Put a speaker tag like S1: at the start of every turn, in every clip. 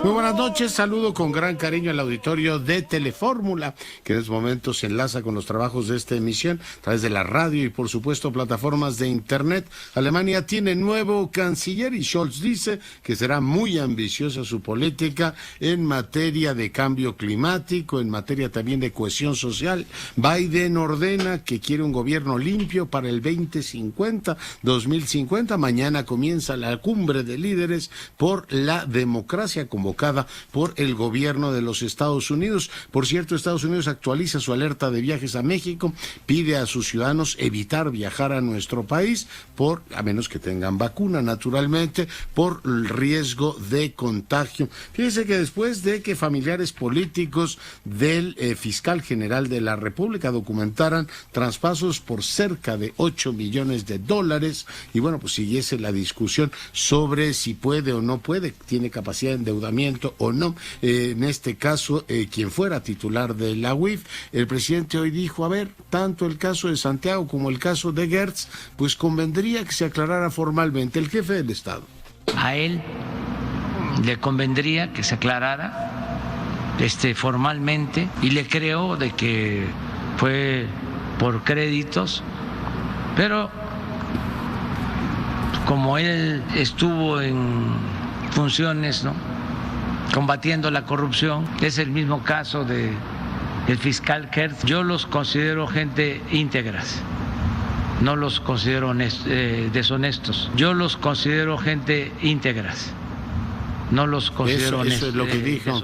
S1: Muy buenas noches, saludo con gran cariño al auditorio de Telefórmula, que en estos momentos se enlaza con los trabajos de esta emisión a través de la radio y por supuesto plataformas de internet. Alemania tiene nuevo canciller y Scholz dice que será muy ambiciosa su política en materia de cambio climático, en materia también de cohesión social. Biden ordena que quiere un gobierno limpio para el 2050. Mañana comienza la cumbre de líderes por la democracia convocada por el gobierno de los Estados Unidos. Por cierto, Estados Unidos actualiza su alerta de viajes a México, pide a sus ciudadanos evitar viajar a nuestro país a menos que tengan vacuna, naturalmente, por el riesgo de contagio. Fíjese que después de que familiares políticos del fiscal general de la República documentaran traspasos por cerca de $8 millones, y bueno, pues siguiese la discusión sobre si puede o no puede, tiene capacidad de endeudamiento o no, en este caso, quien fuera titular de la UIF, el presidente hoy dijo, a ver, tanto el caso de Santiago como el caso de Gertz, pues convendría que se aclarara formalmente. El jefe del Estado.
S2: A él le convendría que se aclarara formalmente, y le creo de que fue por créditos, pero como él estuvo en funciones, ¿no?, combatiendo la corrupción, es el mismo caso del fiscal Gertz. Yo los considero gente íntegras, no los considero deshonestos. Yo los considero gente íntegras, no los considero
S1: eso es lo que dijo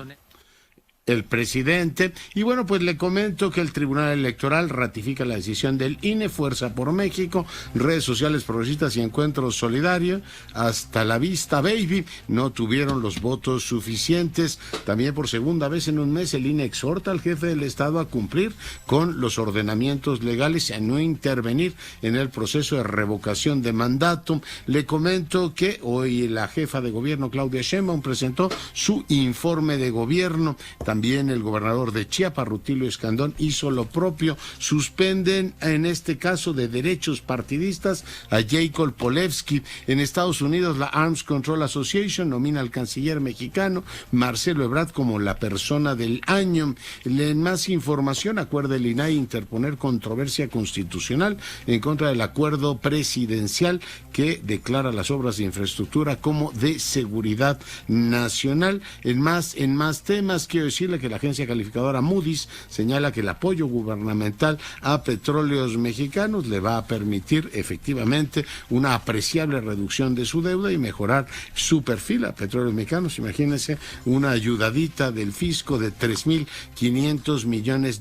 S1: el presidente. Y bueno, pues le comento que el Tribunal Electoral ratifica la decisión del INE, Fuerza por México, redes sociales progresistas y Encuentro Solidario, hasta la vista, baby, no tuvieron los votos suficientes. También por segunda vez en un mes el INE exhorta al jefe del Estado a cumplir con los ordenamientos legales y a no intervenir en el proceso de revocación de mandato. Le comento que hoy la jefa de gobierno, Claudia Sheinbaum, presentó su informe de gobierno. También el gobernador de Chiapas, Rutilio Escandón, hizo lo propio. Suspenden, en este caso, de derechos partidistas a Jacob Polevsky. En Estados Unidos, la Arms Control Association nomina al canciller mexicano Marcelo Ebrard como la persona del año. En más información, acuerda el INAI interponer controversia constitucional en contra del acuerdo presidencial que declara las obras de infraestructura como de seguridad nacional. En más temas, quiero decirle que la agencia calificadora Moody's señala que el apoyo gubernamental a Petróleos Mexicanos le va a permitir efectivamente una apreciable reducción de su deuda y mejorar su perfil a Petróleos Mexicanos. Imagínense una ayudadita del fisco de $3,500 millones.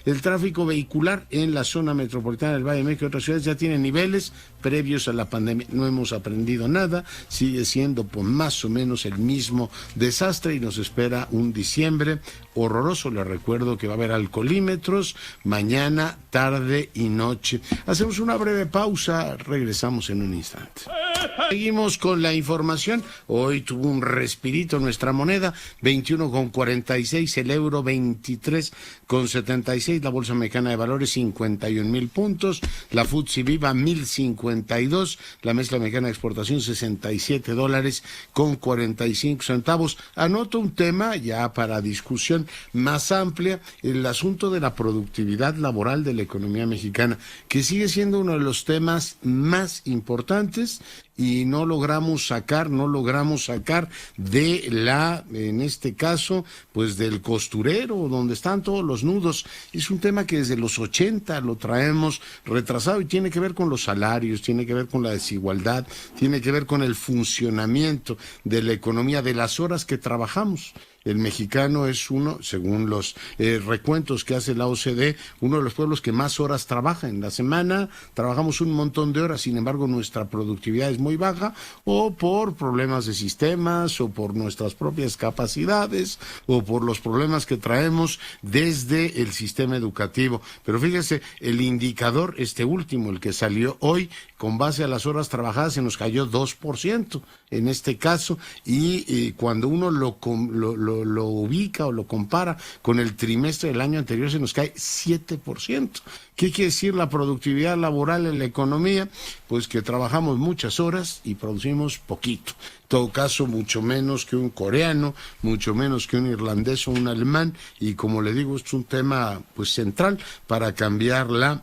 S1: El tráfico vehicular en la zona metropolitana del Valle de México y otras ciudades ya tiene niveles previos a la pandemia. No hemos aprendido nada, sigue siendo pues más o menos el mismo desastre y nos espera un diciembre horroroso. Les recuerdo que va a haber alcoholímetros mañana, tarde y noche. Hacemos una breve pausa, regresamos en un instante. Seguimos con la información. Hoy tuvo un respirito nuestra moneda, 21,46, el euro 23,76, la bolsa mexicana de valores 51,000 puntos, la FTSE Viva 1,052, la mezcla mexicana de exportación $67,45. Anoto un tema ya para discusión más amplia, el asunto de la productividad laboral de la economía mexicana, que sigue siendo uno de los temas más importantes y no logramos sacar en este caso, pues del costurero, donde están todos los nudos. Es un tema que desde los 80 lo traemos retrasado y tiene que ver con los salarios, tiene que ver con la desigualdad, tiene que ver con el funcionamiento de la economía, de las horas que trabajamos. El mexicano es uno, según los recuentos que hace la OCDE, uno de los pueblos que más horas trabaja. En la semana trabajamos un montón de horas, sin embargo nuestra productividad es muy baja, o por problemas de sistemas, o por nuestras propias capacidades, o por los problemas que traemos desde el sistema educativo. Pero fíjese, el indicador, último, el que salió hoy, con base a las horas trabajadas, se nos cayó 2%, en este caso, y cuando uno lo lo ubica o lo compara con el trimestre del año anterior, se nos cae 7%. ¿Qué quiere decir la productividad laboral en la economía? Pues que trabajamos muchas horas y producimos poquito. En todo caso, mucho menos que un coreano, mucho menos que un irlandés o un alemán, y como le digo, es un tema pues central para cambiar la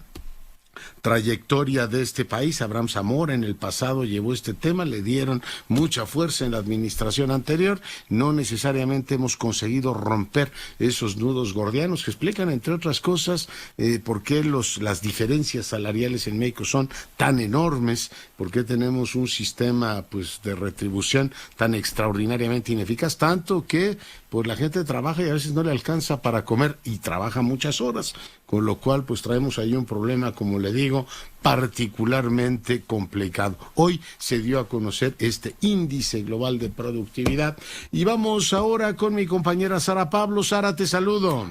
S1: trayectoria de este país. Abraham Zamora en el pasado llevó este tema, le dieron mucha fuerza en la administración anterior, no necesariamente hemos conseguido romper esos nudos gordianos que explican, entre otras cosas, por qué las diferencias salariales en México son tan enormes, por qué tenemos un sistema pues de retribución tan extraordinariamente ineficaz, tanto que pues la gente trabaja y a veces no le alcanza para comer y trabaja muchas horas, con lo cual pues traemos ahí un problema, como le digo, particularmente complicado. Hoy se dio a conocer este índice global de productividad y vamos ahora con mi compañera Sara Pablo. Sara, te saludo.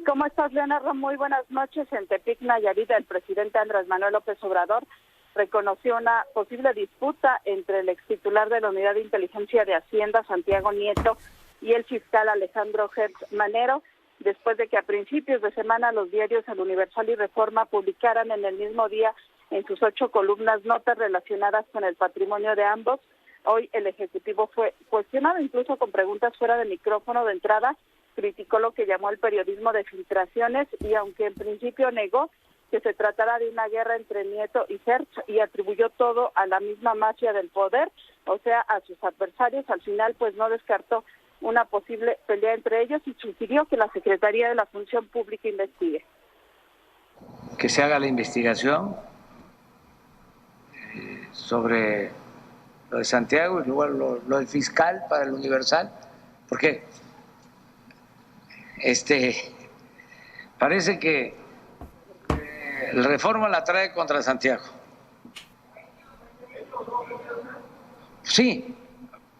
S3: ¿Cómo estás, Leonardo? Muy buenas noches. En Tepic, Nayarit, el presidente Andrés Manuel López Obrador reconoció una posible disputa entre el extitular de la Unidad de Inteligencia de Hacienda, Santiago Nieto, y el fiscal Alejandro Gertz Manero, después de que a principios de semana los diarios El Universal y Reforma publicaran en el mismo día en sus 8 columnas notas relacionadas con el patrimonio de ambos. Hoy el Ejecutivo fue cuestionado, incluso con preguntas fuera de micrófono de entrada, criticó lo que llamó el periodismo de filtraciones y aunque en principio negó que se tratara de una guerra entre Nieto y Gertz y atribuyó todo a la misma mafia del poder, o sea, a sus adversarios, al final pues no descartó una posible pelea entre ellos y sugirió que la Secretaría de la Función Pública investigue.
S2: Que se haga la investigación sobre lo de Santiago y luego lo del fiscal para el Universal, porque parece que la reforma la trae contra Santiago. Sí,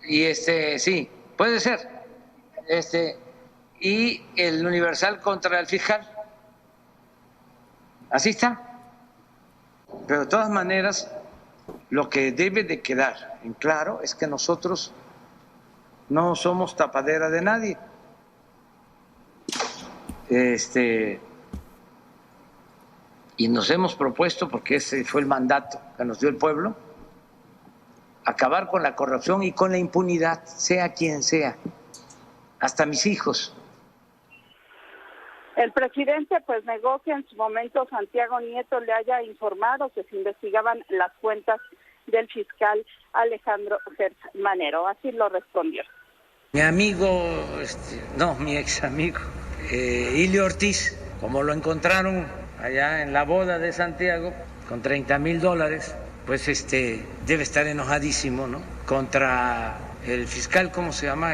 S2: y sí. Puede ser, y el Universal contra el fiscal, así está. Pero de todas maneras, lo que debe de quedar en claro es que nosotros no somos tapadera de nadie. Y nos hemos propuesto, porque ese fue el mandato que nos dio el pueblo, acabar con la corrupción y con la impunidad, sea quien sea, hasta mis hijos.
S3: El presidente pues negó que en su momento Santiago Nieto le haya informado que se investigaban las cuentas del fiscal Alejandro Gertz Manero. Así lo respondió.
S2: Mi amigo, mi ex amigo, Ilio Ortiz, como lo encontraron allá en la boda de Santiago con $30,000, pues debe estar enojadísimo, ¿no? Contra el fiscal, ¿cómo se llama?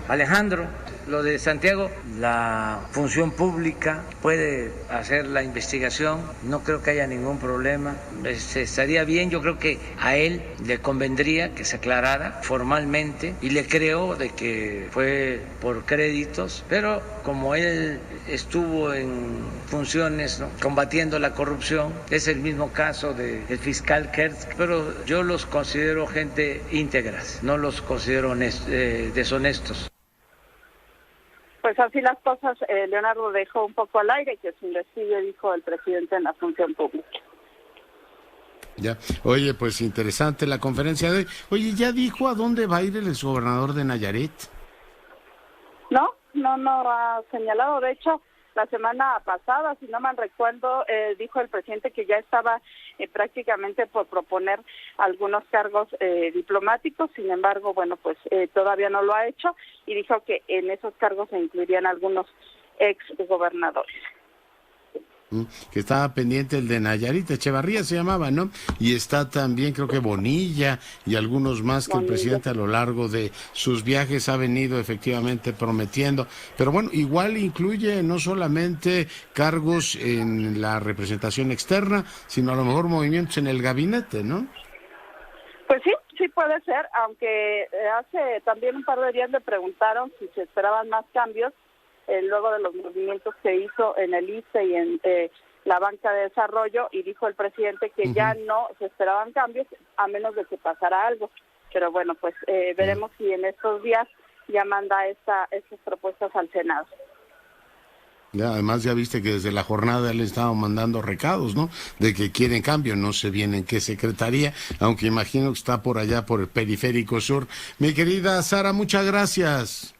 S2: Alejandro. Lo de Santiago, la función pública puede hacer la investigación, no creo que haya ningún problema, estaría bien, yo creo que a él le convendría que se aclarara formalmente y le creo de que fue por créditos, pero como él estuvo en funciones, ¿no?, combatiendo la corrupción, es el mismo caso del fiscal Gertz, pero yo los considero gente íntegras, no los considero deshonestos.
S3: Pues así las cosas, Leonardo dejó un poco al aire que se investigue, dijo el presidente en la función pública.
S1: Ya, oye, pues interesante la conferencia de hoy. Oye, ¿ya dijo a dónde va a ir el exgobernador de Nayarit?
S3: No ha señalado. De hecho, la semana pasada, si no mal recuerdo, dijo el presidente que ya estaba prácticamente por proponer algunos cargos diplomáticos. Sin embargo, bueno, pues todavía no lo ha hecho y dijo que en esos cargos se incluirían algunos ex gobernadores.
S1: Que estaba pendiente el de Nayarit, Echevarría se llamaba, ¿no? Y está también, creo que Bonilla y algunos más que el presidente a lo largo de sus viajes ha venido efectivamente prometiendo. Pero bueno, igual incluye no solamente cargos en la representación externa, sino a lo mejor movimientos en el gabinete, ¿no?
S3: Pues sí puede ser, aunque hace también un par de días le preguntaron si se esperaban más cambios, luego de los movimientos que hizo en el ISSSTE y en la banca de desarrollo, y dijo el presidente que ya no se esperaban cambios a menos de que pasara algo. Pero bueno, pues veremos si en estos días ya manda estas propuestas al Senado.
S1: Ya, además ya viste que desde la jornada le estaban mandando recados, ¿no? De que quieren cambio, no sé bien en qué secretaría, aunque imagino que está por allá por el periférico sur. Mi querida Sara, muchas gracias.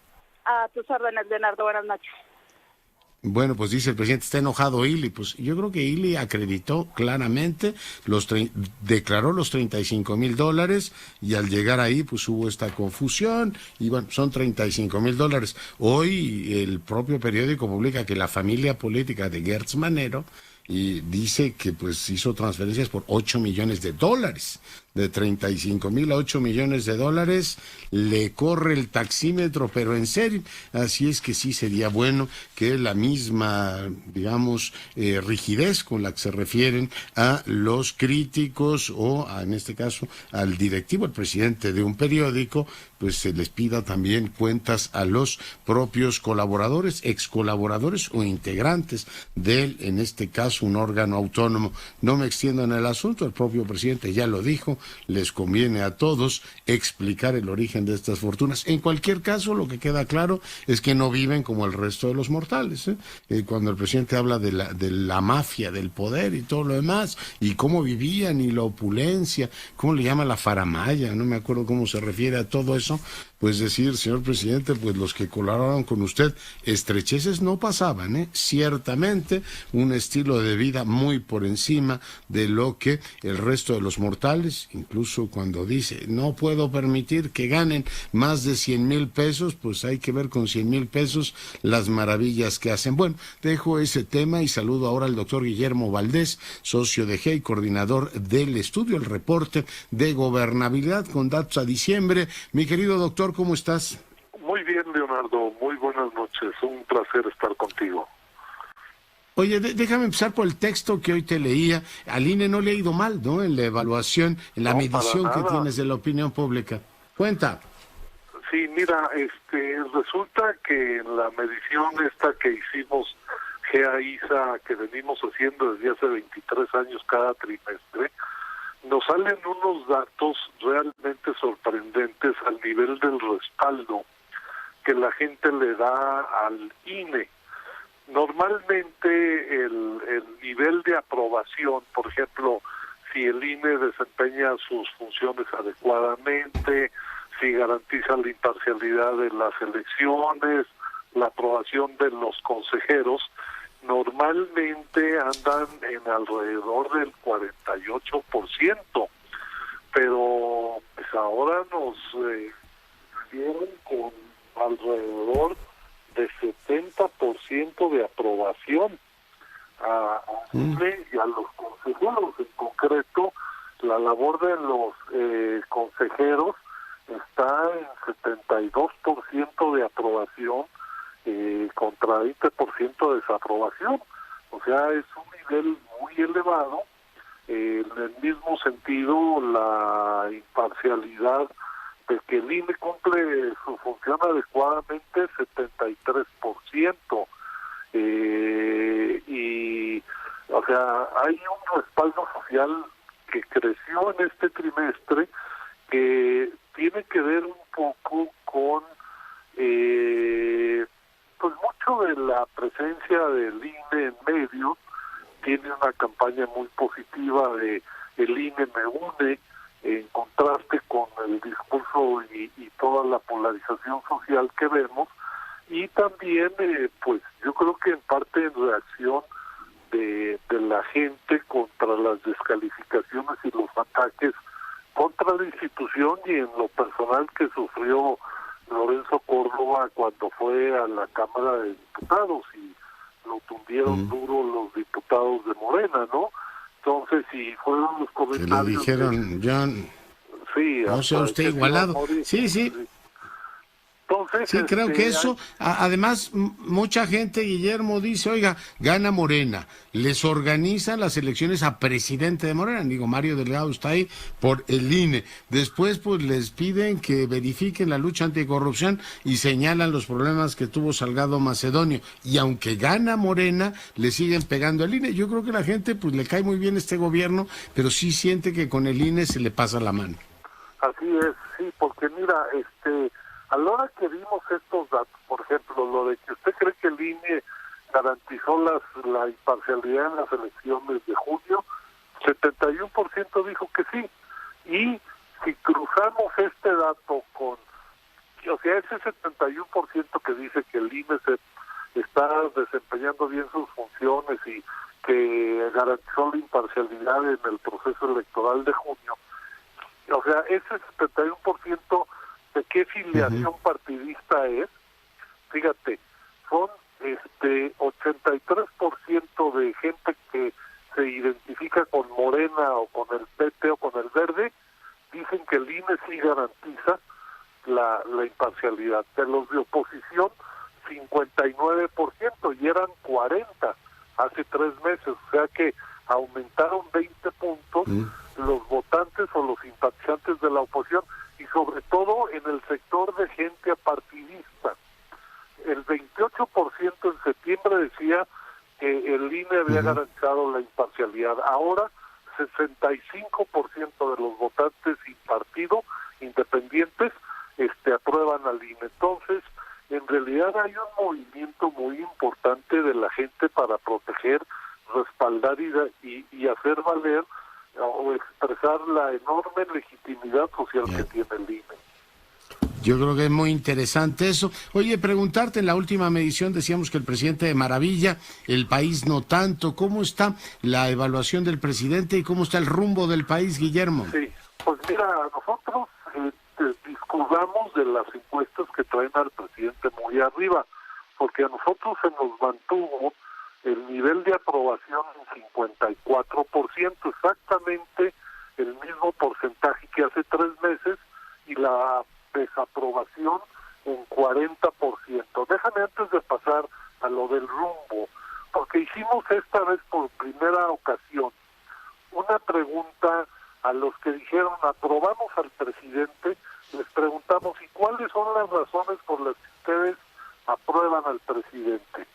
S3: A tus órdenes, Leonardo, buenas noches.
S1: Bueno, pues dice el presidente, está enojado Ili. Pues yo creo que Ili acreditó claramente, declaró los $35,000 y al llegar ahí pues hubo esta confusión y bueno, son $35,000. Hoy el propio periódico publica que la familia política de Gertz Manero y dice que pues hizo transferencias por $8 millones, de 35,000 a $8 millones, le corre el taxímetro, pero en serio, así es que sí sería bueno que la misma, digamos, rigidez con la que se refieren a los críticos o en este caso al directivo, el presidente de un periódico, pues se les pida también cuentas a los propios colaboradores, ex colaboradores o integrantes del, en este caso, un órgano autónomo. No me extiendo en el asunto, el propio presidente ya lo dijo, les conviene a todos explicar el origen de estas fortunas. En cualquier caso, lo que queda claro es que no viven como el resto de los mortales, ¿eh? Cuando el presidente habla de la mafia, del poder y todo lo demás, y cómo vivían y la opulencia, cómo le llama la faramaya, no me acuerdo cómo se refiere a todo eso, pues decir, señor presidente, pues los que colaboraron con usted, estrecheces no pasaban, ¿eh? Ciertamente un estilo de vida muy por encima de lo que el resto de los mortales, incluso cuando dice, no puedo permitir que ganen más de 100,000 pesos, pues hay que ver con 100,000 pesos las maravillas que hacen. Bueno, dejo ese tema y saludo ahora al doctor Guillermo Valdés, socio de GEI, coordinador del estudio, el reporte de gobernabilidad con datos a diciembre. Mi querido doctor, ¿cómo estás?
S4: Muy bien, Leonardo, muy buenas noches, un placer estar contigo.
S1: Oye, déjame empezar por el texto que hoy te leía. Al INE no le ha ido mal, ¿no? En la evaluación, en la medición que tienes de la opinión pública. Cuenta.
S4: Sí, mira, resulta que en la medición esta que hicimos GEA-ISA, que venimos haciendo desde hace 23 años cada trimestre, nos salen unos datos realmente sorprendentes al nivel del respaldo que la gente le da al INE. Normalmente el nivel de aprobación, por ejemplo, si el INE desempeña sus funciones adecuadamente, si garantiza la imparcialidad de las elecciones, la aprobación de los consejeros, normalmente andan en alrededor del 48%, pero pues ahora nos dieron con alrededor de 70% de aprobación a INE y a los consejeros. En concreto, la labor de los consejeros está en 72% de aprobación contra 20% de desaprobación. O sea, es un nivel muy elevado. En el mismo sentido, la imparcialidad de que el INE cumple su función adecuadamente, 73%. Y, o sea, hay un respaldo social que creció en este trimestre que tiene que ver un poco con pues mucho de la presencia del INE en medios. Tiene una campaña muy positiva de el INE me une, en contraste con el discurso y toda la polarización social que vemos, y también pues yo creo que en parte en reacción de la gente contra las descalificaciones y los ataques contra la institución y en lo personal que sufrió Lorenzo Córdoba cuando fue a la Cámara de Diputados y lo tundieron duro los diputados de Morena, ¿no? Entonces, si fueron los comentarios...
S1: Que le dijeron, John,
S4: sí,
S1: no sea usted igualado. Sí.
S4: Entonces,
S1: sí, creo que eso, además, mucha gente, Guillermo, dice, oiga, gana Morena, les organizan las elecciones a presidente de Morena, digo, Mario Delgado está ahí por el INE, después pues les piden que verifiquen la lucha anticorrupción y señalan los problemas que tuvo Salgado Macedonio, y aunque gana Morena, le siguen pegando al INE. Yo creo que la gente pues le cae muy bien este gobierno, pero sí siente que con el INE se le pasa la mano.
S4: Así es, sí, porque mira, A la hora que vimos estos datos, por ejemplo, lo de que usted cree que el INE garantizó la imparcialidad en las elecciones de junio, 71% dijo que sí. Y si cruzamos este dato con, o sea, ese 71% que dice que el INE se está desempeñando bien sus funciones y que garantizó la imparcialidad en el proceso electoral de junio, o sea, ese 71% de qué filiación partidista es, fíjate, son 83% de gente que se identifica con Morena o con el PT o con el Verde, dicen que el INE sí garantiza la imparcialidad. De los de oposición, 59%, y eran 40 hace 3 meses, o sea que aumentaron 20 puntos los votantes o los simpatizantes de la oposición, y sobre todo en el sector de gente apartidista. El 28% en septiembre decía que el INE había garantizado la imparcialidad. Ahora, 65% de los votantes sin partido, independientes, aprueban al INE. Entonces, en realidad hay un movimiento muy importante de la gente para proteger, respaldar y hacer valer o expresar la enorme legitimidad social que tiene el INE.
S1: Yo creo que es muy interesante eso. Oye, preguntarte, en la última medición decíamos que el presidente de maravilla, el país no tanto. ¿Cómo está la evaluación del presidente y cómo está el rumbo del país, Guillermo?
S4: Sí, pues mira, nosotros discutamos de las encuestas que traen al presidente muy arriba, porque a nosotros se nos mantuvo el nivel de aprobación en 54%, exactamente el mismo porcentaje que hace 3 meses, y la desaprobación en 40%. Déjame, antes de pasar a lo del rumbo, porque hicimos esta vez por primera ocasión una pregunta a los que dijeron aprobamos al presidente, les preguntamos, ¿y cuáles son las razones por las que ustedes aprueban al presidente?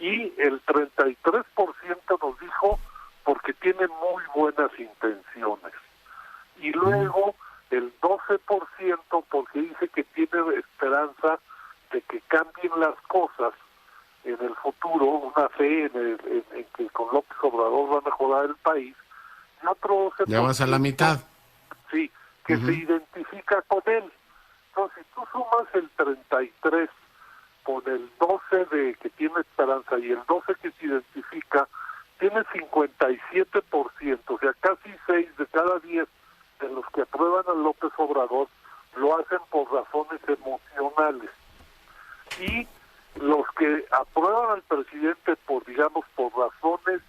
S4: Y el 33% nos dijo porque tiene muy buenas intenciones. Y luego el 12% porque dice que tiene esperanza de que cambien las cosas en el futuro, una fe en que con López Obrador va a mejorar el país. Y otro 12%,
S1: ya vas a la mitad.
S4: Sí, que se identifica con él. Entonces, si tú sumas el 33 con el 12 de que tiene esperanza y el 12 que se identifica, tiene 57%, o sea, casi 6 de cada 10 de los que aprueban a López Obrador lo hacen por razones emocionales. Y los que aprueban al presidente por, digamos, por razones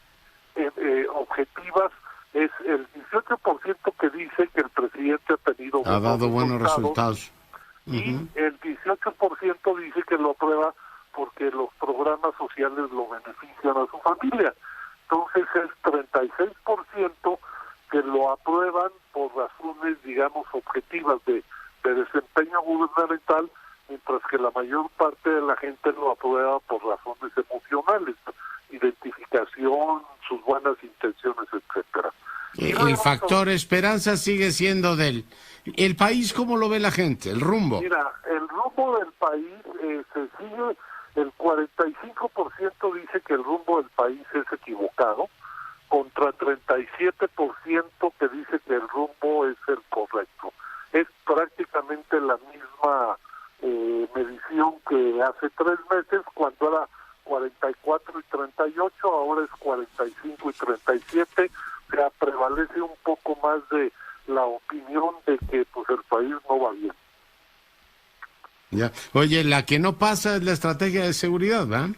S4: objetivas, es el 18% que dice que el presidente ha dado buenos resultados. Y el 18% dice que lo aprueba porque los programas sociales lo benefician a su familia. Entonces es 36% que lo aprueban por razones, digamos, objetivas de desempeño gubernamental, mientras que la mayor parte de la gente lo aprueba por razones emocionales, identificación, sus buenas intenciones, etcétera.
S1: El factor esperanza sigue siendo el país. ¿Cómo lo ve la gente? El rumbo.
S4: Mira, el rumbo del país se sigue, el 45% dice que el rumbo del país es equivocado, contra 37% que dice que el rumbo es el correcto. Es prácticamente la misma medición que hace 3 meses, cuando era 44 y 38, ahora es 45 y 37, o sea, prevalece un poco más de la opinión de que pues el país no va bien.
S1: Ya. Oye, la que no pasa es la estrategia de seguridad, ¿verdad?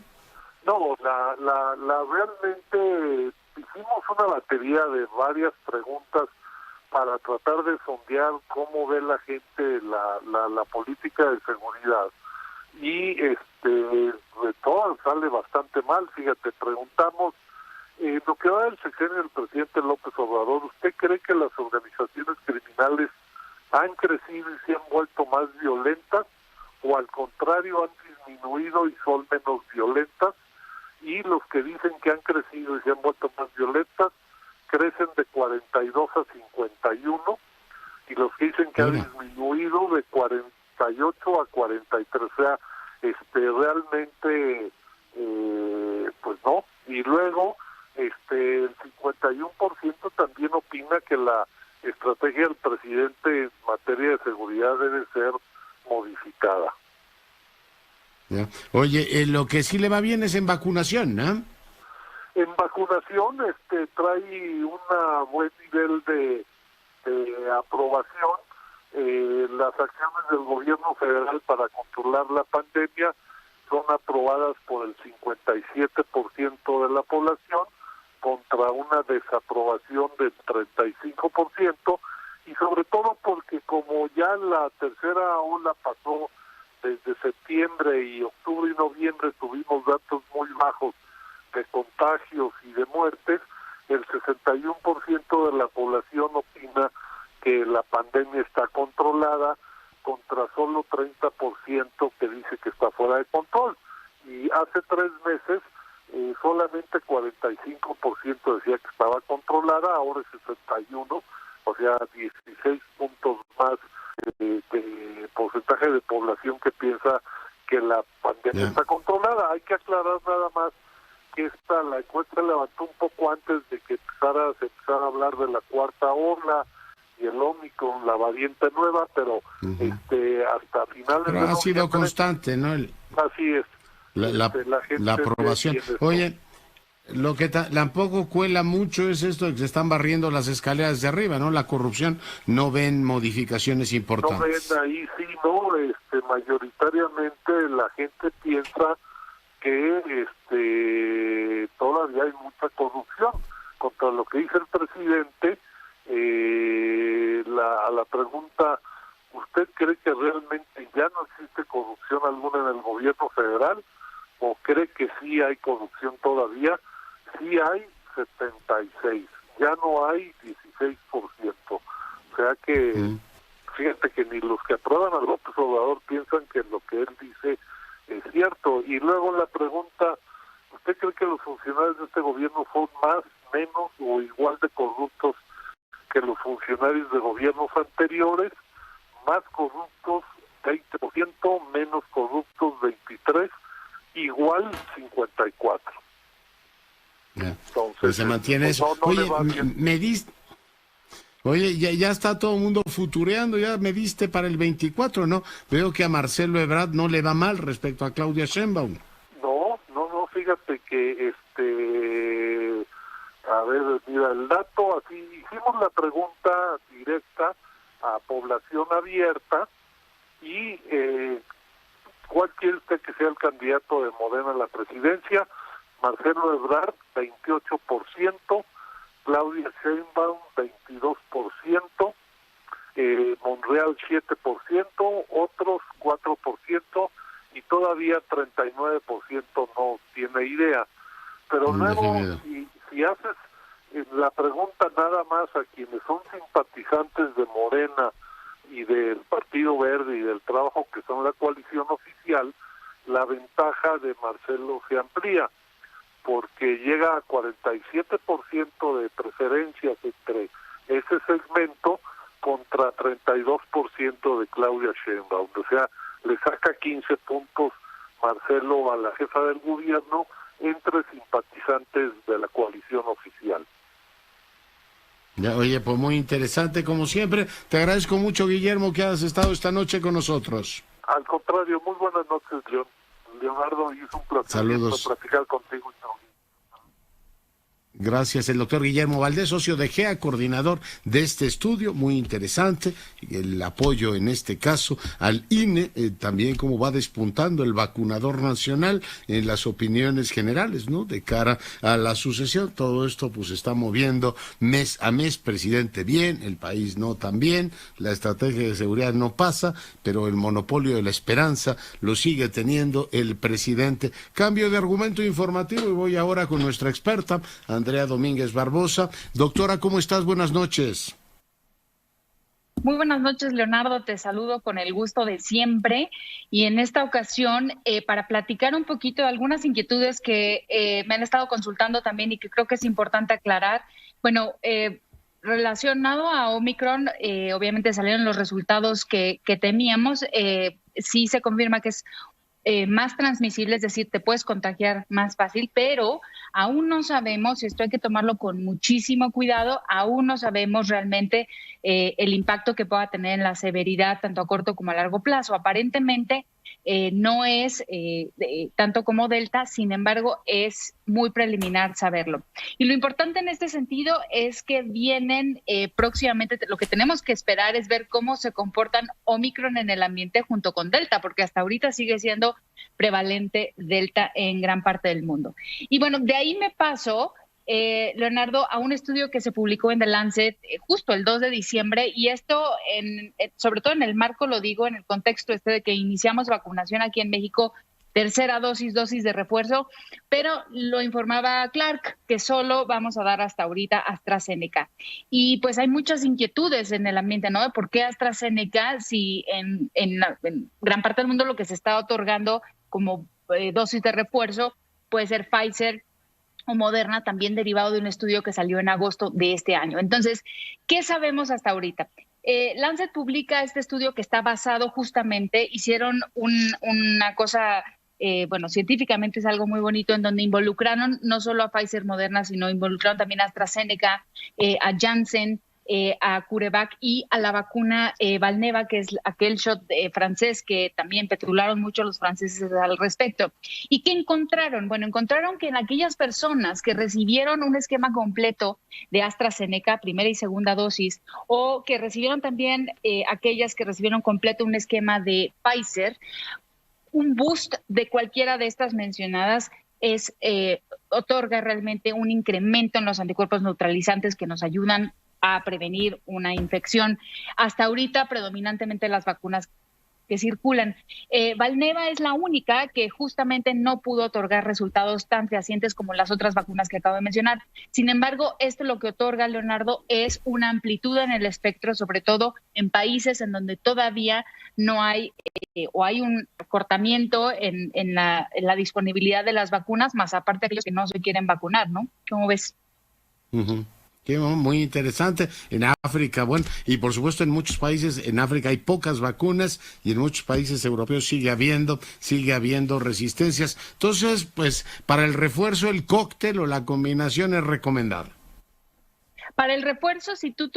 S4: No, la realmente hicimos una batería de varias preguntas para tratar de sondear cómo ve la gente la política de seguridad, y de todas sale bastante mal. Fíjate, preguntamos lo que va del sexenio del presidente López Obrador, ¿usted cree que las organizaciones criminales han crecido y se han vuelto más violentas, o al contrario han disminuido y son menos violentas? Y los que dicen que han crecido y se han vuelto más violentas crecen de 42 a 51, y los que dicen que ha disminuido de 48 a 43, o sea, realmente, pues no. Y luego, el 51% también opina que la estrategia del presidente en materia de seguridad debe ser modificada.
S1: Ya. Oye, lo que sí le va bien es en vacunación, ¿no?
S4: En vacunación trae un buen nivel de aprobación. Las acciones del gobierno federal para controlar la pandemia son aprobadas por el 57% de la población contra una desaprobación del 35%, y sobre todo porque como ya la tercera ola pasó desde septiembre y octubre y noviembre, tuvimos datos muy bajos de contagios y de muertes, el 61% de la población opina que la pandemia está controlada, contra solo 30% que dice que está fuera de control. Y hace 3 meses solamente 45% decía que estaba controlada, ahora es 61%, o sea, 16 puntos más de porcentaje de población que piensa que la pandemia está controlada. Hay que aclarar nada más que la encuesta se levantó un poco antes de que se empezara a hablar de la cuarta ola y el Omicron, la variante nueva, pero hasta finales
S1: pero
S4: de
S1: ha sido constante, ¿no?
S4: Así es.
S1: La aprobación. Oye, lo que tampoco cuela mucho es esto de que se están barriendo las escaleras de arriba, ¿no? La corrupción, no ven modificaciones importantes.
S4: No ven ahí, sí, no, mayoritariamente la gente piensa que todavía hay mucha corrupción. Contra lo que dice el presidente, a la pregunta, ¿usted cree que realmente ya no existe corrupción alguna en el gobierno federal? ¿O cree que sí hay corrupción todavía? Sí hay 76, ya no hay 16%. O sea que, fíjate que ni los que aprueban a López Obrador piensan que lo que él dice es cierto. Y luego la pregunta, ¿usted cree que los funcionarios de este gobierno son más, menos o igual de corruptos que los funcionarios de gobiernos anteriores? Más corruptos 20%, menos corruptos 23%, igual 54%. Entonces,
S1: pues se mantiene eso. Oye, Oye, ya está todo el mundo futureando, ya me diste para el 24, ¿no? Veo que a Marcelo Ebrard no le va mal respecto a Claudia Sheinbaum.
S4: No, fíjate que, a ver, mira, el dato, así, hicimos la pregunta directa a población abierta y ¿cuál quiere usted que sea el candidato de Morena a la presidencia? Marcelo Ebrard, 28%, Claudia Sheinbaum, 22%, Monreal, 7%, otros 4%, y todavía 39% no tiene idea. Pero luego, si haces la pregunta nada más a quienes son simpatizantes de Morena y del Partido Verde y del Trabajo, que son la coalición oficial, la ventaja de Marcelo se amplía, porque llega a 47% de preferencias entre ese segmento contra 32% de Claudia Sheinbaum. O sea, le saca 15 puntos Marcelo a la jefa del gobierno entre simpatizantes de la coalición oficial.
S1: Ya, oye, pues muy interesante como siempre. Te agradezco mucho, Guillermo, que hayas estado esta noche con nosotros.
S4: Al contrario, muy buenas noches, Leonardo, y es un placer.
S1: Saludos.
S4: Platicar contigo.
S1: Gracias, el doctor Guillermo Valdés, socio de GEA, coordinador de este estudio, muy interesante, el apoyo en este caso al INE, también cómo va despuntando el vacunador nacional en las opiniones generales, ¿no? De cara a la sucesión, todo esto pues está moviendo mes a mes, presidente bien, el país no tan bien, la estrategia de seguridad no pasa, pero el monopolio de la esperanza lo sigue teniendo el presidente. Cambio de argumento informativo y voy ahora con nuestra experta, Andrea Domínguez Barbosa. Doctora, ¿cómo estás? Buenas noches.
S5: Muy buenas noches, Leonardo. Te saludo con el gusto de siempre. Y en esta ocasión, para platicar un poquito de algunas inquietudes que me han estado consultando también y que creo que es importante aclarar. Bueno, relacionado a Omicron, obviamente salieron los resultados que temíamos. Sí se confirma que es más transmisible, es decir, te puedes contagiar más fácil, pero aún no sabemos, y esto hay que tomarlo con muchísimo cuidado, aún no sabemos realmente el impacto que pueda tener en la severidad, tanto a corto como a largo plazo. Aparentemente no es tanto como Delta, sin embargo, es muy preliminar saberlo. Y lo importante en este sentido es que vienen próximamente, lo que tenemos que esperar es ver cómo se comportan Omicron en el ambiente junto con Delta, porque hasta ahorita sigue siendo prevalente Delta en gran parte del mundo. Y bueno, de ahí me paso, Leonardo, a un estudio que se publicó en The Lancet justo el 2 de diciembre, y esto, sobre todo en el marco, lo digo, en el contexto de que iniciamos vacunación aquí en México, tercera dosis de refuerzo, pero lo informaba Clark, que solo vamos a dar hasta ahorita AstraZeneca. Y pues hay muchas inquietudes en el ambiente, ¿no? ¿Por qué AstraZeneca si en gran parte del mundo lo que se está otorgando como dosis de refuerzo puede ser Pfizer o Moderna, también derivado de un estudio que salió en agosto de este año? Entonces, ¿qué sabemos hasta ahorita? Lancet publica este estudio que está basado justamente, hicieron una cosa, científicamente es algo muy bonito, en donde involucraron no solo a Pfizer, Moderna, sino involucraron también a AstraZeneca, a Janssen, a CureVac y a la vacuna Valneva, que es aquel shot francés que también petularon mucho los franceses al respecto. ¿Y qué encontraron? Bueno, encontraron que en aquellas personas que recibieron un esquema completo de AstraZeneca, primera y segunda dosis, o que recibieron también aquellas que recibieron completo un esquema de Pfizer, un boost de cualquiera de estas mencionadas otorga realmente un incremento en los anticuerpos neutralizantes que nos ayudan a prevenir una infección. Hasta ahorita, predominantemente las vacunas que circulan. Valneva es la única que justamente no pudo otorgar resultados tan fehacientes como las otras vacunas que acabo de mencionar. Sin embargo, esto lo que otorga, Leonardo, es una amplitud en el espectro, sobre todo en países en donde todavía no hay o hay un acortamiento en la disponibilidad de las vacunas, más aparte de aquellos que no se quieren vacunar, ¿no? ¿Cómo ves?
S1: Uh-huh. Muy interesante. En África, bueno, y por supuesto en muchos países en África hay pocas vacunas y en muchos países europeos sigue habiendo resistencias. Entonces, pues, para el refuerzo, el cóctel o la combinación es recomendada.
S5: Para el refuerzo, si tú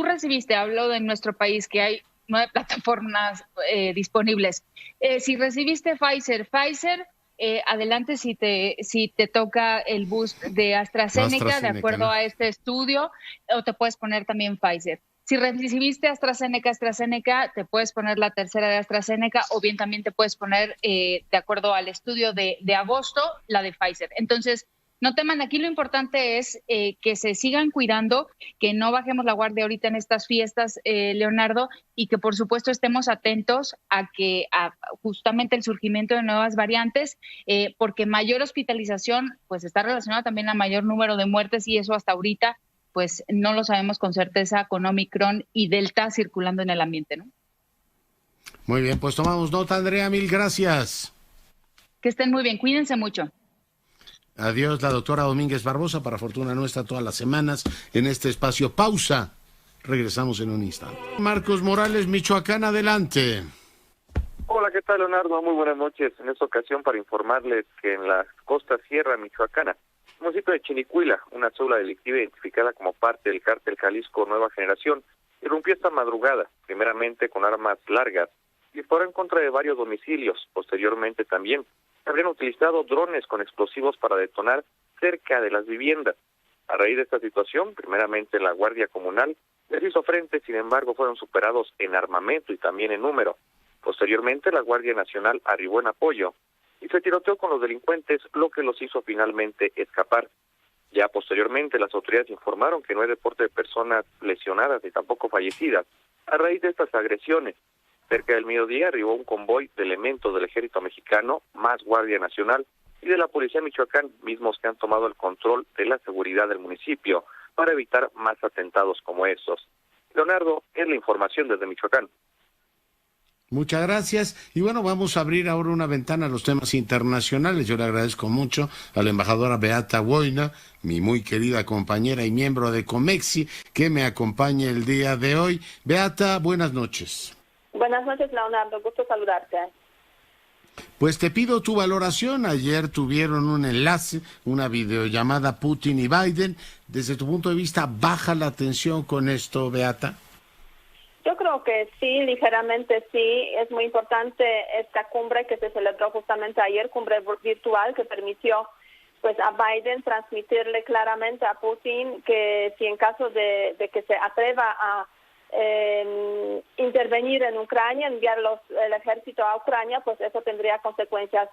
S5: recibiste, hablo de nuestro país, que hay 9 plataformas disponibles. Si recibiste Pfizer, adelante si te toca el boost de AstraZeneca, de acuerdo a este estudio, o te puedes poner también Pfizer. Si recibiste AstraZeneca, te puedes poner la tercera de AstraZeneca, o bien también te puedes poner, de acuerdo al estudio de agosto, la de Pfizer. Entonces, no teman, aquí lo importante es que se sigan cuidando, que no bajemos la guardia ahorita en estas fiestas, Leonardo, y que por supuesto estemos atentos a justamente el surgimiento de nuevas variantes, porque mayor hospitalización pues está relacionada también a mayor número de muertes, y eso hasta ahorita pues no lo sabemos con certeza con Omicron y Delta circulando en el ambiente, ¿no?
S1: Muy bien, pues tomamos nota, Andrea, mil gracias.
S5: Que estén muy bien, cuídense mucho.
S1: Adiós, la doctora Domínguez Barbosa, para fortuna nuestra, todas las semanas en este espacio. Pausa. Regresamos en un instante. Marcos Morales, Michoacán, adelante.
S6: Hola, ¿qué tal, Leonardo? Muy buenas noches. En esta ocasión para informarles que en la costa sierra michoacana, el municipio de Chinicuila, una célula delictiva identificada como parte del cártel Jalisco Nueva Generación, irrumpió esta madrugada, primeramente con armas largas, y disparó en contra de varios domicilios. Posteriormente también habrían utilizado drones con explosivos para detonar cerca de las viviendas. A raíz de esta situación, primeramente la Guardia Comunal les hizo frente, sin embargo fueron superados en armamento y también en número. Posteriormente la Guardia Nacional arribó en apoyo y se tiroteó con los delincuentes, lo que los hizo finalmente escapar. Ya posteriormente las autoridades informaron que no hay reporte de personas lesionadas ni tampoco fallecidas a raíz de estas agresiones. Cerca del mediodía arribó un convoy de elementos del Ejército Mexicano, más Guardia Nacional y de la Policía Michoacán, mismos que han tomado el control de la seguridad del municipio para evitar más atentados como estos. Leonardo, es la información desde Michoacán.
S1: Muchas gracias. Y bueno, vamos a abrir ahora una ventana a los temas internacionales. Yo le agradezco mucho a la embajadora Beata Woina, mi muy querida compañera y miembro de Comexi, que me acompaña el día de hoy. Beata, buenas noches.
S3: Buenas noches, Leonardo. Gusto saludarte.
S1: Pues te pido tu valoración. Ayer tuvieron un enlace, una videollamada Putin y Biden. Desde tu punto de vista, ¿baja la tensión con esto, Beata?
S3: Yo creo que sí, ligeramente sí. Es muy importante esta cumbre que se celebró justamente ayer, cumbre virtual, que permitió pues a Biden transmitirle claramente a Putin que si en caso de que se atreva a intervenir en Ucrania, enviar el ejército a Ucrania, pues eso tendría consecuencias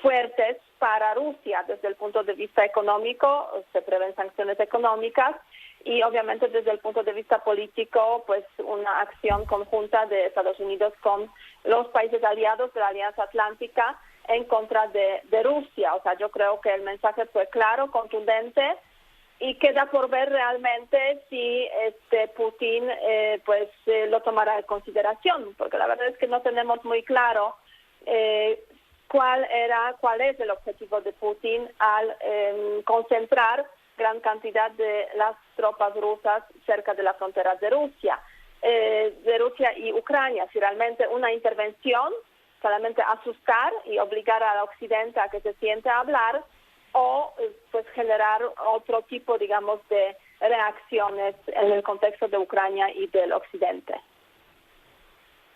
S3: fuertes para Rusia desde el punto de vista económico. Se prevén sanciones económicas y obviamente desde el punto de vista político, pues una acción conjunta de Estados Unidos con los países aliados de la Alianza Atlántica en contra de Rusia. O sea, yo creo que el mensaje fue claro, contundente, y queda por ver realmente si Putin lo tomará en consideración, porque la verdad es que no tenemos muy claro cuál es el objetivo de Putin al concentrar gran cantidad de las tropas rusas cerca de las fronteras de Rusia y Ucrania. Si realmente una intervención, solamente asustar y obligar al Occidente a que se siente a hablar, o pues generar otro tipo, digamos, de reacciones en el contexto de Ucrania y del Occidente.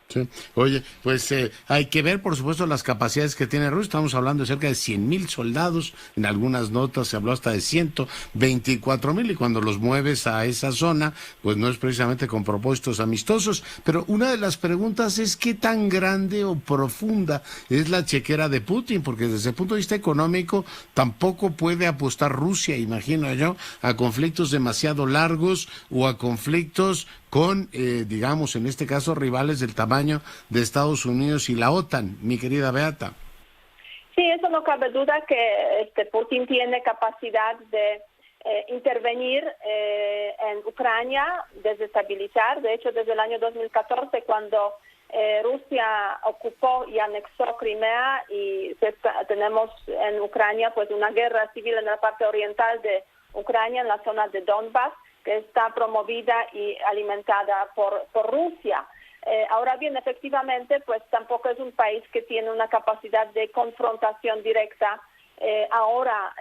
S1: Sí. Oye, pues hay que ver, por supuesto, las capacidades que tiene Rusia. Estamos hablando de cerca de 100,000 soldados. En algunas notas se habló hasta de 124,000, y cuando los mueves a esa zona, pues no es precisamente con propósitos amistosos. Pero una de las preguntas es qué tan grande o profunda es la chequera de Putin, porque desde el punto de vista económico tampoco puede apostar Rusia, imagino yo, a conflictos demasiado largos o a conflictos con, digamos, en este caso, rivales del tamaño de Estados Unidos y la OTAN, mi querida Beata.
S3: Sí, eso no cabe duda que Putin tiene capacidad de intervenir en Ucrania, desestabilizar. De hecho, desde el año 2014, cuando Rusia ocupó y anexó Crimea, y tenemos en Ucrania pues una guerra civil en la parte oriental de Ucrania, en la zona de Donbass, que está promovida y alimentada por Rusia. Ahora bien, efectivamente, pues tampoco es un país que tiene una capacidad de confrontación directa ahora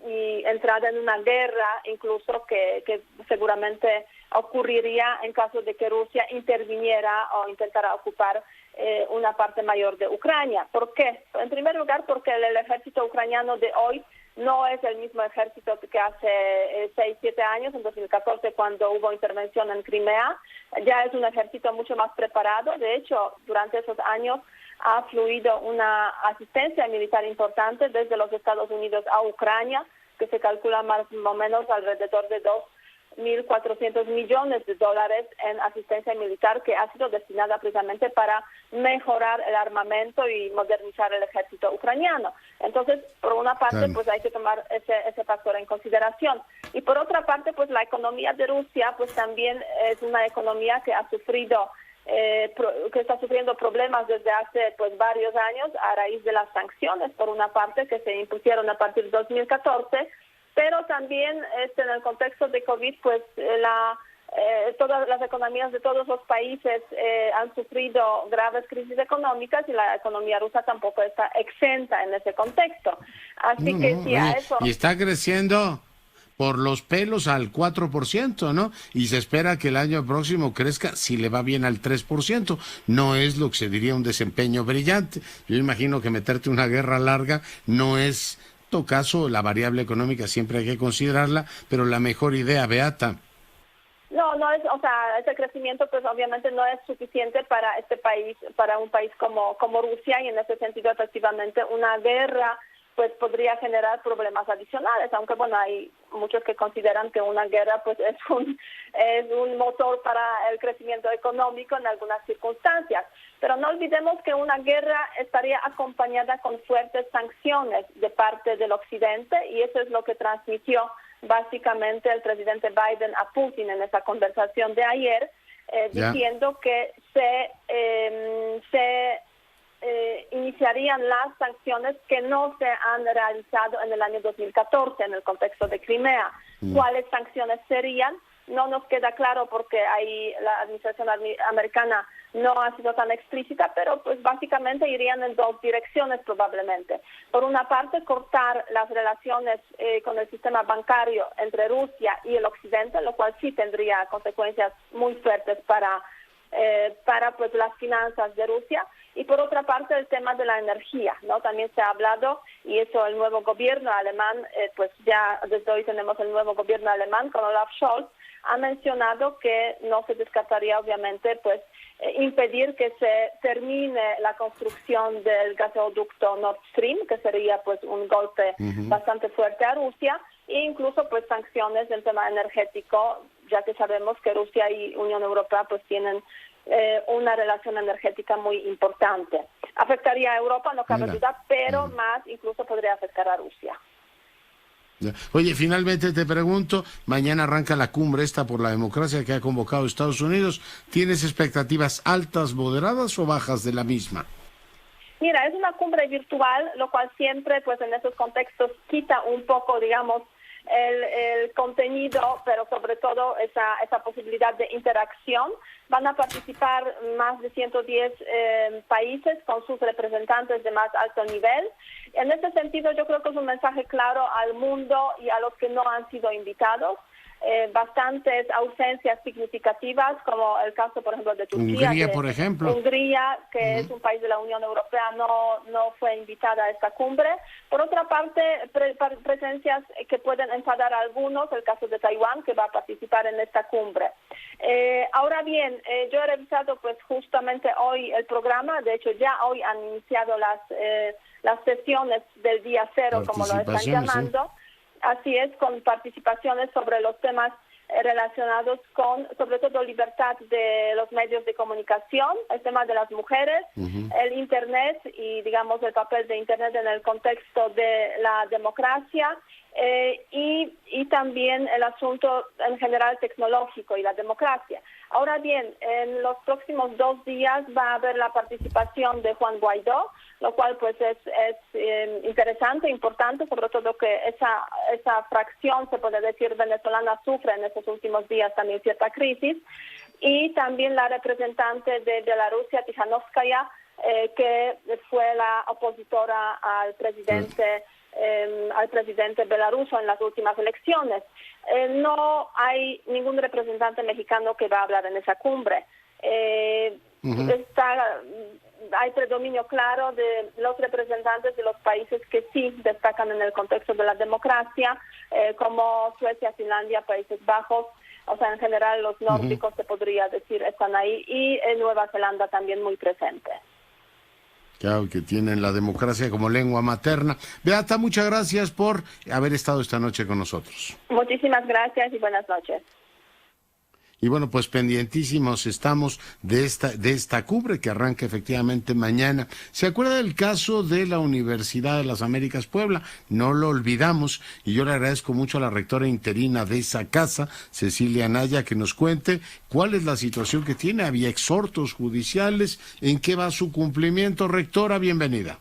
S3: y entrada en una guerra, incluso que seguramente ocurriría en caso de que Rusia interviniera o intentara ocupar una parte mayor de Ucrania. ¿Por qué? En primer lugar, porque el ejército ucraniano de hoy no es el mismo ejército que hace 6-7 años, en 2014, cuando hubo intervención en Crimea. Ya es un ejército mucho más preparado. De hecho, durante esos años ha fluido una asistencia militar importante desde los Estados Unidos a Ucrania, que se calcula más o menos alrededor de 2.400 millones de dólares en asistencia militar, que ha sido destinada precisamente para mejorar el armamento y modernizar el ejército ucraniano. Entonces, por una parte, pues hay que tomar ese factor en consideración. Y por otra parte, pues la economía de Rusia pues también es una economía que ha sufrido que está sufriendo problemas desde hace pues varios años a raíz de las sanciones, por una parte, que se impusieron a partir de 2014, pero también en el contexto de COVID, pues todas las economías de todos los países han sufrido graves crisis económicas, y la economía rusa tampoco está exenta en ese contexto. Así que sí, a eso...
S1: Y está creciendo por los pelos al 4%, ¿no? Y se espera que el año próximo crezca, si le va bien, al 3%. No es lo que se diría un desempeño brillante. Yo imagino que meterte una guerra larga no es, en todo caso, la variable económica siempre hay que considerarla, pero la mejor idea, Beata.
S3: No es, o sea, ese crecimiento pues obviamente no es suficiente para este país, para un país como Rusia, y en ese sentido efectivamente una guerra pues podría generar problemas adicionales, aunque bueno, hay muchos que consideran que una guerra pues es un motor para el crecimiento económico en algunas circunstancias. Pero no olvidemos que una guerra estaría acompañada con fuertes sanciones de parte del Occidente, y eso es lo que transmitió básicamente el presidente Biden a Putin en esa conversación de ayer, diciendo que se
S7: se iniciarían las sanciones que no se han realizado en el año 2014 en el contexto de Crimea. ¿Cuáles sanciones serían? No nos queda claro porque ahí la administración americana no ha sido tan explícita, pero pues básicamente irían en dos direcciones probablemente. Por una parte, cortar las relaciones con el sistema bancario entre Rusia y el Occidente, lo cual sí tendría consecuencias muy fuertes para pues las finanzas de Rusia. Y por otra parte, el tema de la energía, ¿no? También se ha hablado, y eso el nuevo gobierno alemán, pues ya desde hoy tenemos el nuevo gobierno alemán con Olaf Scholz, ha mencionado que no se descartaría obviamente pues impedir que se termine la construcción del gasoducto Nord Stream, que sería pues un golpe bastante fuerte a Rusia, e incluso pues sanciones del tema energético, ya que sabemos que Rusia y Unión Europea pues tienen una relación energética muy importante. Afectaría a Europa, no cabe duda, pero más incluso podría afectar a Rusia.
S1: Oye, finalmente te pregunto, mañana arranca la cumbre esta por la democracia que ha convocado Estados Unidos. ¿Tienes expectativas altas, moderadas o bajas de la misma?
S7: Mira, es una cumbre virtual, lo cual siempre, pues en esos contextos, quita un poco, digamos, el contenido, pero sobre todo esa posibilidad de interacción. Van a participar más de 110 países con sus representantes de más alto nivel. En este sentido, yo creo que es un mensaje claro al mundo y a los que no han sido invitados. Bastantes ausencias significativas, como el caso, por ejemplo, de Turquía.
S1: Hungría, por ejemplo.
S7: Hungría, que es un país de la Unión Europea, no fue invitada a esta cumbre. Por otra parte, presencias que pueden enfadar a algunos, el caso de Taiwán, que va a participar en esta cumbre. Ahora bien, yo he revisado pues justamente hoy el programa, de hecho ya hoy han iniciado las sesiones del día cero, como lo están llamando. ¿Sí? Así es, con participaciones sobre los temas relacionados con, sobre todo, libertad de los medios de comunicación, el tema de las mujeres, el Internet y, digamos, el papel de Internet en el contexto de la democracia y también el asunto en general tecnológico y la democracia. Ahora bien, en los próximos 2 días va a haber la participación de Juan Guaidó, lo cual pues es interesante, importante, sobre todo que esa fracción, se puede decir, venezolana sufre en estos últimos días también cierta crisis, y también la representante de Bielorrusia, Tijanovskaya, que fue la opositora al presidente belaruso en las últimas elecciones. No hay ningún representante mexicano que va a hablar en esa cumbre. Hay predominio claro de los representantes de los países que sí destacan en el contexto de la democracia, como Suecia, Finlandia, Países Bajos, o sea, en general los nórdicos, se podría decir, están ahí, y Nueva Zelanda también muy presente.
S1: Claro, que tienen la democracia como lengua materna. Beata, muchas gracias por haber estado esta noche con nosotros.
S7: Muchísimas gracias y buenas noches.
S1: Y bueno, pues pendientísimos estamos de esta cumbre que arranca efectivamente mañana. ¿Se acuerda del caso de la Universidad de las Américas Puebla? No lo olvidamos, y yo le agradezco mucho a la rectora interina de esa casa, Cecilia Anaya, que nos cuente cuál es la situación que tiene. Había exhortos judiciales, ¿en qué va su cumplimiento? Rectora, bienvenida.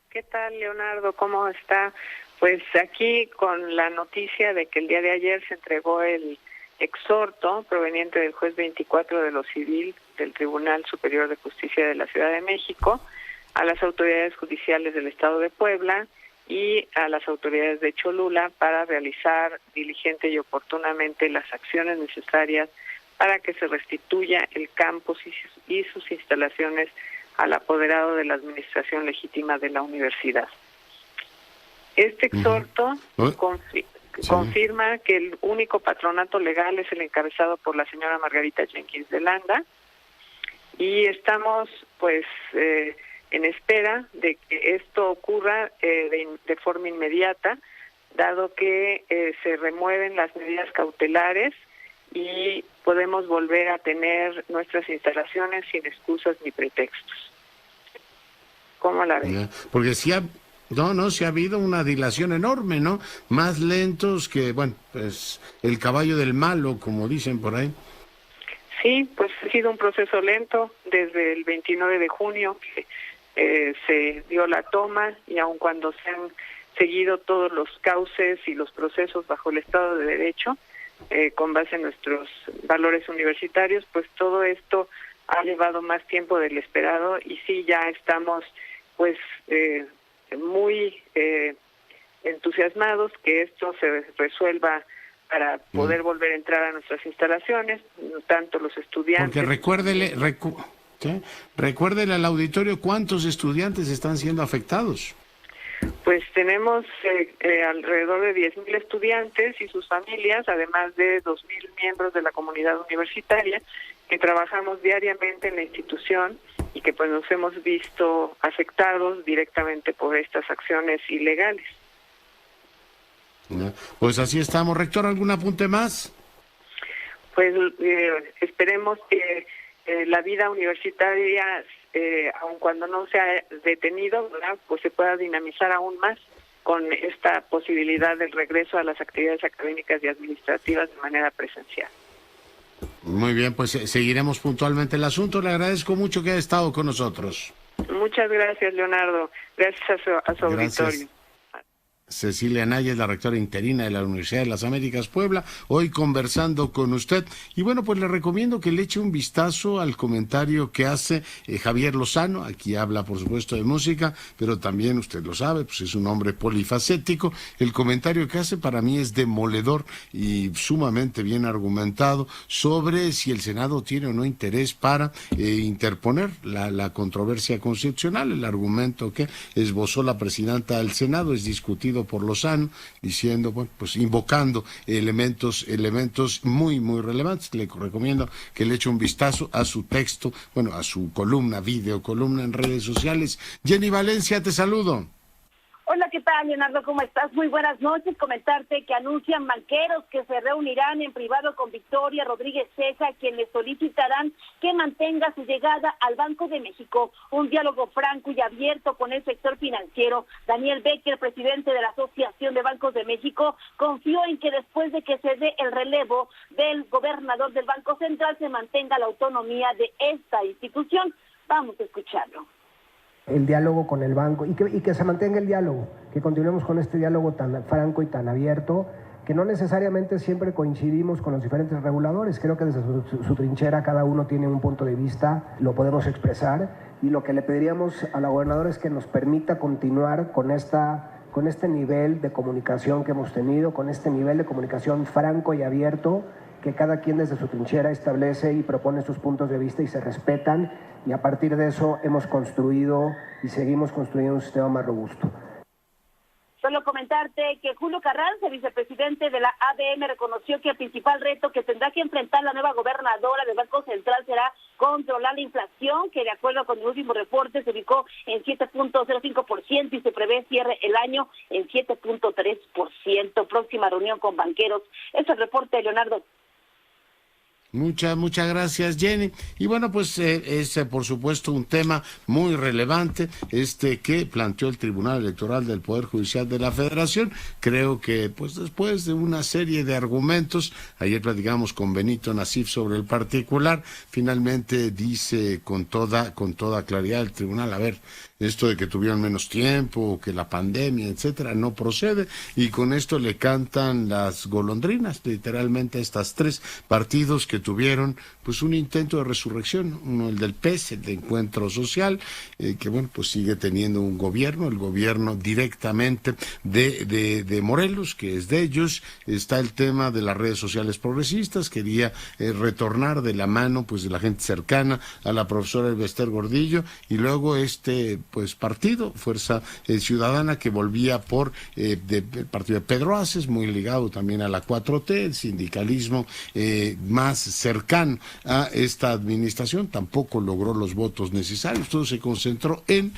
S8: ¿Qué tal, Leonardo? ¿Cómo está? Pues aquí con la noticia de que el día de ayer se entregó el exhorto proveniente del juez 24 de lo civil del Tribunal Superior de Justicia de la Ciudad de México a las autoridades judiciales del Estado de Puebla y a las autoridades de Cholula para realizar diligente y oportunamente las acciones necesarias para que se restituya el campus y sus instalaciones al apoderado de la administración legítima de la universidad. Este exhorto confirma que el único patronato legal es el encabezado por la señora Margarita Jenkins de Landa, y estamos pues en espera de que esto ocurra de forma inmediata, dado que se remueven las medidas cautelares y podemos volver a tener nuestras instalaciones sin excusas ni pretextos. ¿Cómo la ven?
S1: Porque sí ha habido una dilación enorme, ¿no? Más lentos que, bueno, pues el caballo del malo, como dicen por ahí.
S8: Sí, pues ha sido un proceso lento desde el 29 de junio que se dio la toma, y aun cuando se han seguido todos los cauces y los procesos bajo el Estado de Derecho, con base en nuestros valores universitarios, pues todo esto ha llevado más tiempo del esperado, y sí, ya estamos pues muy entusiasmados que esto se resuelva para poder volver a entrar a nuestras instalaciones, tanto los estudiantes...
S1: Porque recuérdele al auditorio cuántos estudiantes están siendo afectados.
S8: Pues tenemos alrededor de 10,000 estudiantes y sus familias, además de 2,000 miembros de la comunidad universitaria, que trabajamos diariamente en la institución y que pues nos hemos visto afectados directamente por estas acciones ilegales.
S1: Pues así estamos. Rector, ¿algún apunte más?
S8: Pues esperemos que la vida universitaria, aun cuando no se ha detenido, ¿verdad?, pues se pueda dinamizar aún más con esta posibilidad del regreso a las actividades académicas y administrativas de manera presencial.
S1: Muy bien, pues seguiremos puntualmente el asunto. Le agradezco mucho que haya estado con nosotros.
S8: Muchas gracias, Leonardo. Gracias a su auditorio.
S1: Cecilia Anaya es la rectora interina de la Universidad de las Américas Puebla, hoy conversando con usted. Y bueno, pues le recomiendo que le eche un vistazo al comentario que hace Javier Lozano. Aquí habla, por supuesto, de música, pero también, usted lo sabe, pues es un hombre polifacético. El comentario que hace para mí es demoledor y sumamente bien argumentado sobre si el Senado tiene o no interés para interponer la controversia constitucional. El argumento que esbozó la presidenta del Senado es discutido por Lozano, diciendo, bueno, pues invocando elementos muy, muy relevantes. Le recomiendo que le eche un vistazo a su texto, bueno, a su videocolumna en redes sociales. Jenny Valencia, te saludo.
S9: Hola, ¿qué tal, Leonardo? ¿Cómo estás? Muy buenas noches. Comentarte que anuncian banqueros que se reunirán en privado con Victoria Rodríguez Ceja, quien le solicitarán que mantenga su llegada al Banco de México. Un diálogo franco y abierto con el sector financiero. Daniel Becker, presidente de la Asociación de Bancos de México, confió en que después de que se dé el relevo del gobernador del Banco Central se mantenga la autonomía de esta institución. Vamos a escucharlo.
S10: El diálogo con el banco y que se mantenga el diálogo, que continuemos con este diálogo tan franco y tan abierto, que no necesariamente siempre coincidimos con los diferentes reguladores. Creo que desde su trinchera cada uno tiene un punto de vista, lo podemos expresar, y lo que le pediríamos a la gobernadora es que nos permita continuar con este nivel de comunicación que hemos tenido, con este nivel de comunicación franco y abierto, que cada quien desde su trinchera establece y propone sus puntos de vista y se respetan, y a partir de eso hemos construido y seguimos construyendo un sistema más robusto.
S9: Solo comentarte que Julio Carranza, vicepresidente de la ADM, reconoció que el principal reto que tendrá que enfrentar la nueva gobernadora del Banco Central será controlar la inflación, que de acuerdo con el último reporte se ubicó en 7.05% y se prevé cierre el año en 7.3%. Próxima reunión con banqueros. Ese es el reporte, Leonardo.
S1: Muchas gracias, Jenny. Y bueno, pues es por supuesto un tema muy relevante que planteó el Tribunal Electoral del Poder Judicial de la Federación. Creo que pues después de una serie de argumentos, ayer platicamos con Benito Nasif sobre el particular, finalmente dice con toda claridad el tribunal, a ver, esto de que tuvieron menos tiempo, que la pandemia, etcétera, no procede, y con esto le cantan las golondrinas, literalmente, a estos tres partidos que tuvieron pues un intento de resurrección, uno el del PES, el de Encuentro Social, que bueno, pues sigue teniendo un gobierno, el gobierno directamente de Morelos, que es de ellos. Está el tema de las redes sociales progresistas, quería retornar de la mano pues de la gente cercana a la profesora Elbester Gordillo, y luego pues partido, Fuerza Ciudadana, que volvía por el partido de Pedro Aces, muy ligado también a la 4T, el sindicalismo más cercano a esta administración, tampoco logró los votos necesarios. Todo se concentró en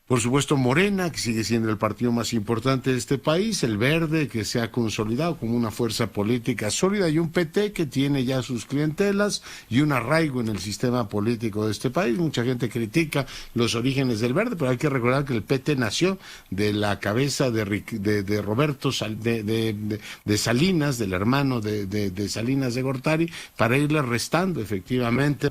S1: Por supuesto, Morena, que sigue siendo el partido más importante de este país, el Verde, que se ha consolidado como una fuerza política sólida, y un PT que tiene ya sus clientelas y un arraigo en el sistema político de este país. Mucha gente critica los orígenes del Verde, pero hay que recordar que el PT nació de la cabeza de Roberto de Salinas, del hermano de Salinas de Gortari, para irle restando efectivamente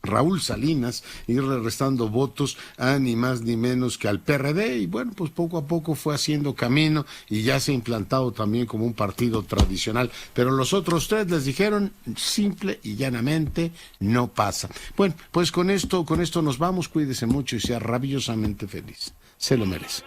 S1: Raúl Salinas, irle restando votos a ni más ni menos que al PRD, y bueno, pues poco a poco fue haciendo camino y ya se ha implantado también como un partido tradicional, pero los otros tres les dijeron simple y llanamente no pasa. Bueno, pues con esto nos vamos, cuídese mucho y sea rabiosamente feliz, se lo merece.